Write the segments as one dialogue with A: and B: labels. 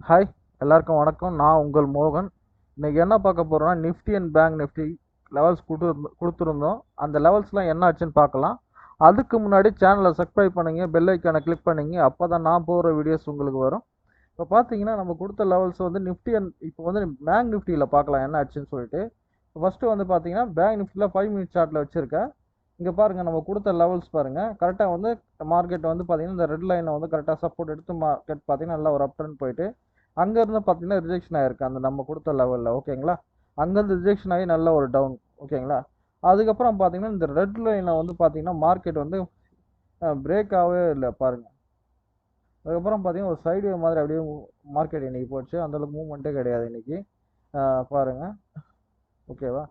A: Hi, எல்லாருக்கும் வணக்கம். நான் உங்கள் மோகன். இன்னைக்கு என்ன பார்க்க போறோம்னா, Nifty and bank Nifty levels கொடுத்துருந்தோம். அந்த லெவல்ஸ்லாம் என்ன ஆச்சுன்னு பார்க்கலாம். அதுக்கு முன்னாடி சேனலை சப்ஸ்கிரைப் பண்ணுங்க, பெல் ஐக்கானை கிளிக் பண்ணுங்க. அப்போ தான் நான் போகிற வீடியோஸ் உங்களுக்கு வரும். இப்போ பார்த்தீங்கன்னா நம்ம கொடுத்த லெவல்ஸ் வந்து நிஃப்டி அண்ட் இப்போ வந்து பேங்க் நிஃப்டியில் பார்க்கலாம் என்ன ஆச்சுன்னு சொல்லிட்டு. ஃபஸ்ட்டு வந்து பார்த்தீங்கன்னா பேங்க் நிஃப்டியில் 5 மினிட் சார்ட்டில் வச்சுருக்கேன். இங்கே பாருங்கள், நம்ம கொடுத்த லெவல்ஸ் பாருங்கள். கரெக்டாக வந்து மார்க்கெட் வந்து பார்த்தீங்கன்னா இந்த ரெட் லைனை வந்து கரெக்டாக சப்போர்ட் எடுத்து மார்க்கெட் பார்த்தீங்கன்னா நல்லா ஒரு அப் ட்ரெண்ட் போயிட்டு அங்கேருந்து பார்த்தீங்கன்னா ரிஜெக்ஷன் ஆயிருக்கு அந்த நம்ம கொடுத்த லெவலில். ஓகேங்களா, அங்கேருந்து ரிஜெக்ஷன் ஆகி நல்ல ஒரு டவுன். ஓகேங்களா, அதுக்கப்புறம் பார்த்தீங்கன்னா இந்த ரெட் லைனை வந்து பார்த்தீங்கன்னா மார்க்கெட் வந்து பிரேக் ஆகவே இல்லை பாருங்கள். அதுக்கப்புறம் பார்த்தீங்கன்னா ஒரு சைடு மாதிரி அப்படியே மார்க்கெட் இன்னைக்கு போச்சு. அந்தளவுக்கு மூவ்மெண்ட்டே கிடையாது இன்னைக்கு. பாருங்கள். ஓகேவா,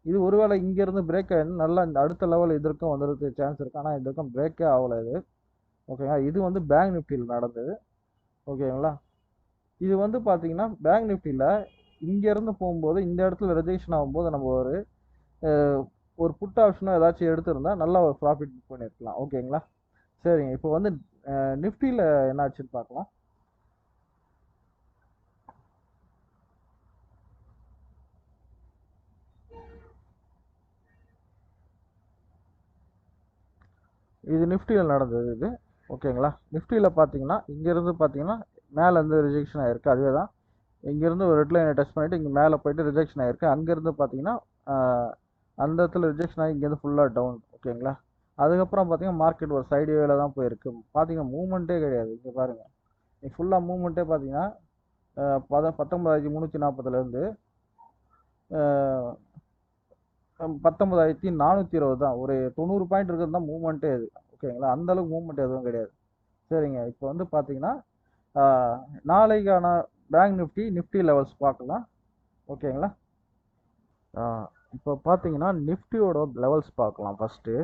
A: இது ஒருவேளை இங்கேருந்து பிரேக் ஆகி நல்லா இந்த அடுத்த லெவல் இதற்கும் வந்துடுறதுக்கு சான்ஸ் இருக்குது. ஆனால் இதற்கும் பிரேக்கே ஆகலை இது. ஓகேங்களா, இது வந்து பேங்க் நிஃப்டியில் நடந்தது. ஓகேங்களா, இது வந்து பார்த்தீங்கன்னா பேங்க் நிஃப்டியில் இங்கேருந்து போகும்போது இந்த இடத்துல ரிஜெக்ஷன் ஆகும்போது நம்ம ஒரு புட் ஆப்ஷனோ ஏதாச்சும் எடுத்திருந்தா நல்லா ஒரு ப்ராஃபிட் புக் பண்ணியிருக்கலாம். ஓகேங்களா, சரிங்க. இப்போ வந்து நிஃப்டியில் என்ன ஆச்சுன்னு பார்க்கலாம். இது நிஃப்டியில் நடந்தது இது. ஓகேங்களா, நிஃப்டியில் பார்த்தீங்கன்னா இங்கேருந்து பார்த்தீங்கன்னா மேலேருந்து ரிஜெக்ஷன் ஆகிருக்கு. அதுவே தான் இங்கேருந்து ஒரு ரெட் லைனை டச் பண்ணிவிட்டு இங்கே மேலே போயிட்டு ரிஜெக்ஷன் ஆகிருக்கு. அங்கேருந்து பார்த்தீங்கன்னா அந்த இடத்துல ரிஜெக்ஷன் ஆகி இங்கேருந்து ஃபுல்லாக டவுன். ஓகேங்களா, அதுக்கப்புறம் பார்த்தீங்கன்னா மார்க்கெட் ஒரு சைடு வேல தான் போயிருக்கு. பார்த்தீங்கன்னா மூவ்மெண்ட்டே கிடையாது. இங்கே பாருங்கள், நீ ஃபுல்லாக மூவ்மெண்ட்டே பார்த்தீங்கன்னா 19,340லேருந்து 19,420 தான். ஒரு 90 பாயிண்ட் இருக்கிறது தான் மூவ்மெண்ட்டே இது. ஓகேங்களா, அந்தளவுக்கு மூவ்மெண்ட் எதுவும் கிடையாது. சரிங்க. இப்போ வந்து பார்த்தீங்கன்னா நாளைக்கான பேங்க் நிஃப்டி லெவல்ஸ் பார்க்கலாம். ஓகேங்களா, இப்போ பார்த்தீங்கன்னா நிஃப்டியோட லெவல்ஸ் பார்க்கலாம். ஃபஸ்ட்டு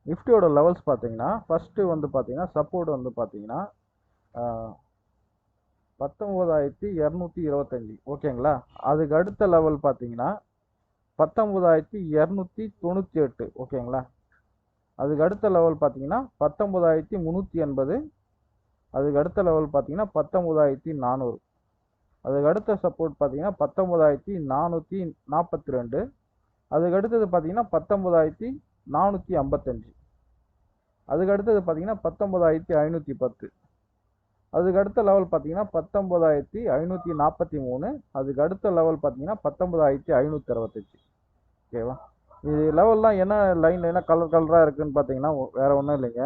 A: நிஃப்டியோட லெவல்ஸ் பார்த்தீங்கன்னா ஃபஸ்ட்டு வந்து பார்த்தீங்கன்னா சப்போர்ட் வந்து பார்த்தீங்கன்னா 19,225. ஓகேங்களா, அதுக்கு அடுத்த லெவல் பார்த்தீங்கன்னா 19,298. ஓகேங்களா, அதுக்கு அடுத்த லெவல் பார்த்தீங்கன்னா 19,380. அதுக்கு அடுத்த லெவல் பார்த்தீங்கன்னா 19,400. அதுக்கு அடுத்த சப்போர்ட் பார்த்தீங்கன்னா 19,442. அதுக்கு அடுத்தது பார்த்தீங்கன்னா 19,455. அதுக்கு அடுத்தது பார்த்தீங்கன்னா 19,510. அதுக்கு அடுத்த லெவல் பார்த்தீங்கன்னா 19,543. அதுக்கு அடுத்த லெவல் பார்த்தீங்கன்னா 19,565. ஓகேவா, இது லெவல்லாம் என்ன லைன் என்ன கலர் கலராக இருக்குன்னு பார்த்தீங்கன்னா வேற ஒன்றும் இல்லைங்க.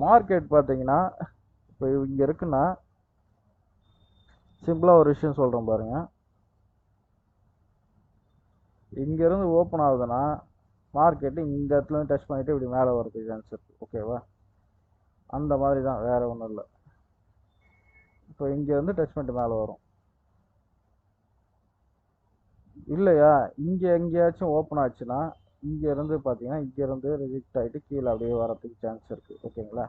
A: மார்க்கெட் பார்த்தீங்கன்னா இப்போ இங்கே இருக்குன்னா சிம்பிளாக ஒரு விஷயம் சொல்கிறேன் பாருங்க. இங்கேருந்து ஓப்பன் ஆகுதுன்னா மார்க்கெட்டு இந்த இடத்துல டச் பண்ணிவிட்டு இப்படி மேலே வரதுக்கு சான்ஸ் இருக்குது. ஓகேவா, அந்த மாதிரி தான், வேறு ஒன்றும் இல்லை. இப்போ இங்கேருந்து டச் பண்ணிட்டு மேலே வரும் இல்லையா. இங்கே எங்கேயாச்சும் ஓப்பன் ஆச்சுன்னா இங்கேருந்து பார்த்தீங்கன்னா இங்கேருந்து ரிஜெக்ட் ஆகிட்டு கீழே அப்படியே வரதுக்கு சான்ஸ் இருக்குது. ஓகேங்களா,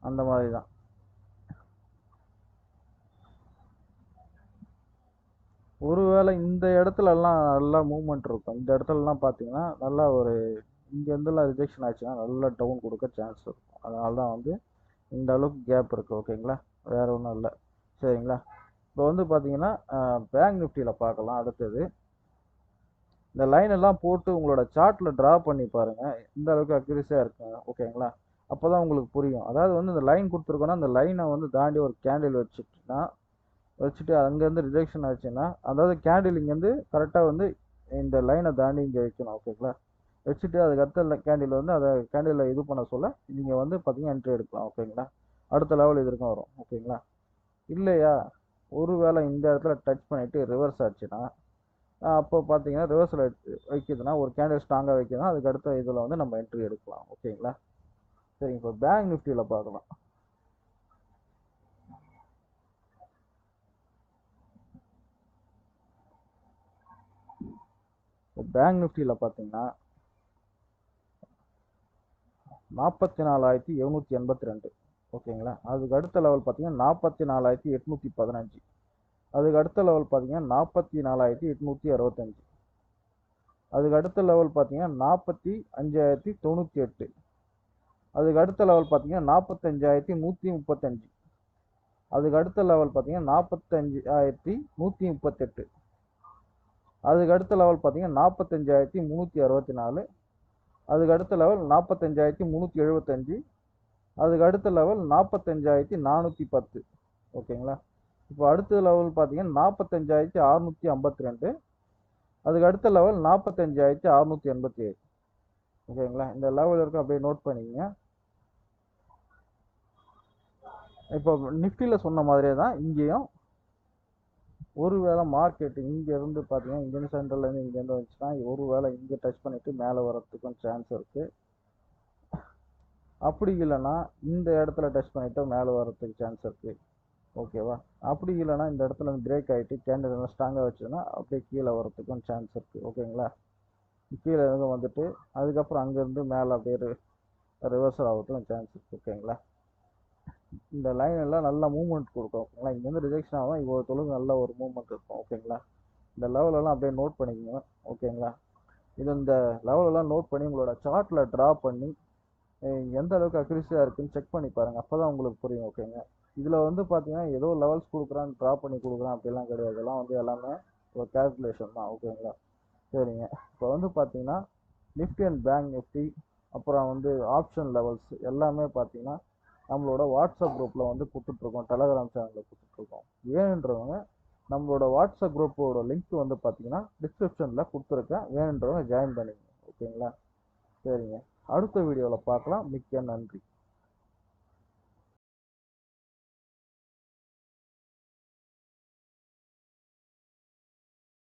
A: அந்த மாதிரி தான். ஒருவேளை இந்த இடத்துலலாம் நல்லா மூவ்மெண்ட் இருக்கும். இந்த இடத்துலலாம் பார்த்தீங்கன்னா நல்லா ஒரு இங்கேருந்துலாம் ரிஜெக்ஷன் ஆச்சுன்னா நல்லா டவுன் கொடுக்க சான்ஸ் இருக்கும். அதனால தான் வந்து இந்த அளவுக்கு கேப் இருக்குது. ஓகேங்களா, வேறு ஒன்றும் இல்லை. சரிங்களா, இப்போ வந்து பார்த்தீங்கன்னா பேங்க் நிஃப்டியில் பார்க்கலாம். அடுத்தது இந்த லைன் எல்லாம் போட்டு உங்களோட சார்ட்டில் ட்ரா பண்ணி பாருங்கள் இந்த அளவுக்கு அக்யூரஸியாக இருக்குங்க. ஓகேங்களா, அப்போ தான் உங்களுக்கு புரியும். அதாவது வந்து இந்த லைன் கொடுத்துருக்கோன்னா அந்த லைனை வந்து தாண்டி ஒரு கேண்டில் வச்சுட்டு அங்கேருந்து ரிஜெக்ஷன் ஆச்சுன்னா, அதாவது கேண்டில் இங்கேருந்து கரெக்டாக வந்து இந்த லைனை தாண்டி இங்கே வைக்கணும். ஓகேங்களா, வச்சுட்டு அதுக்கு அடுத்த கேண்டில் வந்து அதை கேண்டிலில் இது பண்ண சொல்ல நீங்கள் வந்து பார்த்தீங்கன்னா என்ட்ரி எடுக்கலாம். ஓகேங்களா, அடுத்த லெவல் இது இருக்கும் வரும். ஓகேங்களா, இல்லையா ஒருவேளை இந்த இடத்துல டச் பண்ணிவிட்டு ரிவர்ஸ் ஆச்சுன்னா அப்போ பார்த்தீங்கன்னா ரிவர்ஸில் வைக்கிதுன்னா ஒரு கேண்டில் ஸ்ட்ராங்காக வைக்கிதுன்னா அதுக்கு அடுத்த இதில் வந்து நம்ம என்ட்ரி எடுக்கலாம். ஓகேங்களா, சரி. இப்போ பேங்க் நிஃப்டியில் பார்க்கலாம். இப்போ பேங்க் நிஃப்டியில் பார்த்தீங்கன்னா 44,782. ஓகேங்களா, அதுக்கு அடுத்த லெவல் பார்த்தீங்கன்னா 44,815. அதுக்கு அடுத்த லெவல் பார்த்தீங்கன்னா 44,865. அதுக்கு அடுத்த லெவல் பார்த்தீங்கன்னா 45,098. அதுக்கு அடுத்த லெவல் பார்த்தீங்கன்னா 45,135. அதுக்கு அடுத்த லெவல் பார்த்தீங்கன்னா 45,138. அதுக்கு அடுத்த லெவல் பார்த்தீங்கன்னா 45,364. அதுக்கு அடுத்த லெவல் 45,375. அதுக்கு அடுத்த லெவல் 45,410. ஓகேங்களா. இப்போ அடுத்த லெவல் பார்த்தீங்கன்னா 45,652. அதுக்கு அடுத்த லெவல் 45,687. ஓகேங்களா. இந்த லெவல் இருக்கு, அப்படியே நோட் பண்ணிக்கங்க. இப்போ நிஃப்டியில் சொன்ன மாதிரியே தான் இங்கேயும் ஒருவேளை மார்க்கெட் இங்கேருந்து பார்த்தீங்கன்னா இந்தியன் சென்ட்ரல்லேருந்து இங்கேருந்து வந்துச்சுன்னா ஒருவேளை இங்கே டச் பண்ணிவிட்டு மேலே வரத்துக்கும் சான்ஸ் இருக்குது. அப்படி இல்லைன்னா இந்த இடத்துல டச் பண்ணிவிட்டு மேலே வரத்துக்கு சான்ஸ் இருக்குது. ஓகேவா. அப்படி இல்லைன்னா இந்த இடத்துல பிரேக் ஆகிட்டு கேண்டில் நல்லா ஸ்ட்ராங்காக வச்சுன்னா அப்படியே கீழே வரத்துக்கும் சான்ஸ் இருக்குது. ஓகேங்களா. கீழே இருந்து வந்துட்டு அதுக்கப்புறம் அங்கேருந்து மேலே அப்படியே ரிவர்சல் ஆகிறதுக்கும் சான்ஸ் இருக்குது. ஓகேங்களா. இந்த லைன் எல்லாம் நல்லா மூவ்மெண்ட் கொடுக்கும். ஓகேங்களா. இங்கேருந்து ரிஜெக்ஷன் ஆகும், இவ்வளோ தொழுது நல்ல ஒரு மூவ்மெண்ட் இருக்கும். ஓகேங்களா. இந்த லெவலெல்லாம் அப்படியே நோட் பண்ணிக்கோங்க. ஓகேங்களா. இது இந்த லெவலெல்லாம் நோட் பண்ணி உங்களோட சார்ட்டில் ட்ரா பண்ணி எந்த அளவுக்கு அக்யூரஸியாக இருக்குன்னு செக் பண்ணி பாருங்கள். அப்போ தான் உங்களுக்கு புரியும். ஓகேங்க. இதில் வந்து பார்த்தீங்கன்னா ஏதோ லெவல்ஸ் கொடுக்குறான்னு ட்ரா பண்ணி கொடுக்குறான் அப்படிலாம் கிடையாது. இதெல்லாம் வந்து எல்லாமே ஒரு கேல்குலேஷன் தான். ஓகேங்களா. சரிங்க. இப்போ வந்து பார்த்தீங்கன்னா நிஃப்டி அண்ட் பேங்க் நிஃப்டி அப்புறம் வந்து ஆப்ஷன் லெவல்ஸ் எல்லாமே பார்த்தீங்கன்னா நம்மளோட வாட்ஸ்அப் குரூப்பில் வந்து கொடுத்துட்ருக்கோம், டெலகிராம் சேனலில் கொடுத்துட்ருக்கோம். வேணுன்றவங்க நம்மளோட வாட்ஸ்அப் குரூப்போட லிங்க் வந்து பார்த்தீங்கன்னா டிஸ்கிரிப்ஷனில் கொடுத்துருக்கேன், வேணுன்றவங்க ஜாயின் பண்ணிக்கங்க. ஓகேங்களா. சரிங்க. அடுத்த வீடியோவில் பார்க்கலாம். மிக்க நன்றி.